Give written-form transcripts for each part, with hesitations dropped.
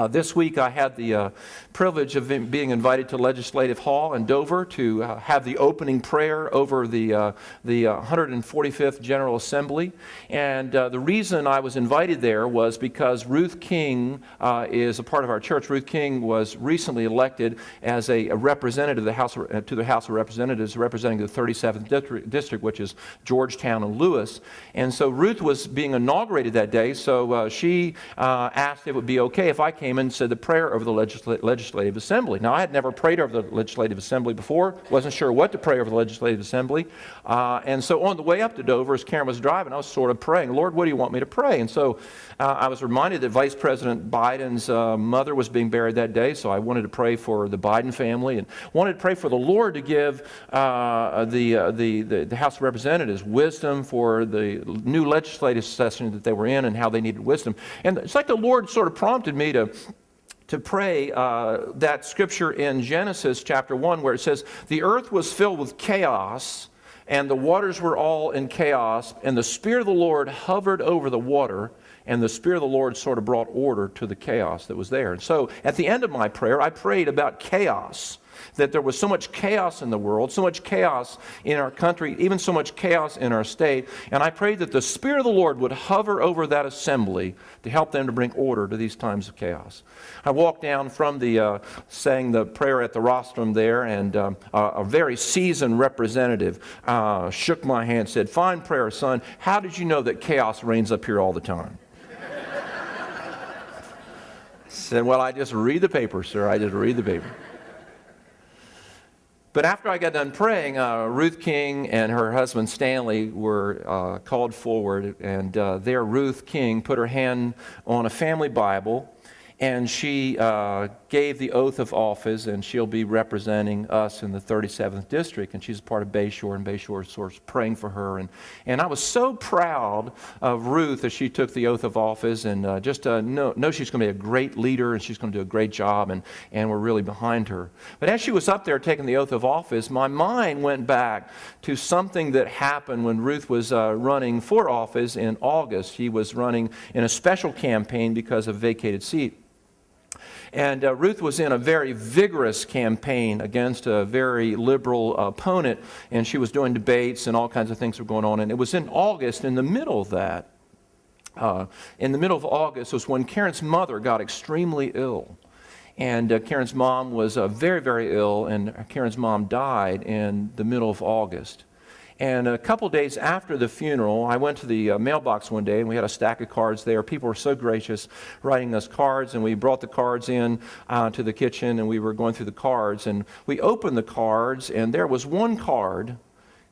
This week I had the privilege of being invited to Legislative Hall in Dover to have the opening prayer over the 145th General Assembly. And the reason I was invited there was because Ruth King is a part of our church. Ruth King was recently elected as a representative to the House of Representatives, representing the 37th District, which is Georgetown and Lewis. And so Ruth was being inaugurated that day, so she asked if it would be okay if I came and said the prayer over the Legislative Assembly. Now, I had never prayed over the Legislative Assembly before, wasn't sure what to pray over the Legislative Assembly. And so on the way up to Dover, as Karen was driving, I was sort of praying, Lord, what do you want me to pray? And so I was reminded that Vice President Biden's mother was being buried that day, so I wanted to pray for the Biden family and wanted to pray for the Lord to give the House of Representatives wisdom for the new legislative session that they were in and how they needed wisdom. And it's like the Lord sort of prompted me to pray that scripture in Genesis chapter 1 where it says, the earth was filled with chaos and the waters were all in chaos and the Spirit of the Lord hovered over the water and the Spirit of the Lord sort of brought order to the chaos that was there. And so at the end of my prayer, I prayed about chaos, that there was so much chaos in the world, so much chaos in our country, even so much chaos in our state. And I prayed that the Spirit of the Lord would hover over that assembly to help them to bring order to these times of chaos. I walked down from saying the prayer at the rostrum there, and a very seasoned representative shook my hand and said, fine prayer, son. How did you know that chaos reigns up here all the time? I said, well, I just read the paper, sir. I just read the paper. But after I got done praying, Ruth King and her husband Stanley were called forward, and there Ruth King put her hand on a family Bible, and she gave the oath of office, and she'll be representing us in the 37th District, and she's part of Bayshore, and Bayshore is sort of praying for her. And I was so proud of Ruth as she took the oath of office, and just know she's going to be a great leader, and she's going to do a great job, and we're really behind her. But as she was up there taking the oath of office, my mind went back to something that happened when Ruth was running for office in August. She was running in a special campaign because of vacated seat. And Ruth was in a very vigorous campaign against a very liberal opponent, and she was doing debates and all kinds of things were going on. And it was in August, in the middle of that, in the middle of August was when Karen's mother got extremely ill. And Karen's mom was very, very ill, and Karen's mom died in the middle of August. And a couple days after the funeral, I went to the mailbox one day, and we had a stack of cards there. People were so gracious writing us cards, and we brought the cards in to the kitchen, and we were going through the cards. And we opened the cards, and there was one card,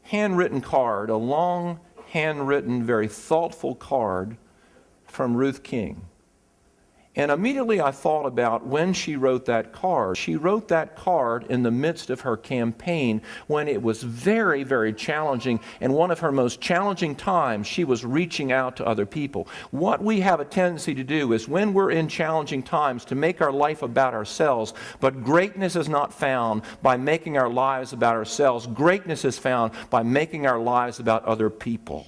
handwritten card, a long, handwritten, very thoughtful card from Ruth King. And immediately I thought about when she wrote that card. She wrote that card in the midst of her campaign when it was very, very challenging. And one of her most challenging times, she was reaching out to other people. What we have a tendency to do is when we're in challenging times to make our life about ourselves, but greatness is not found by making our lives about ourselves. Greatness is found by making our lives about other people.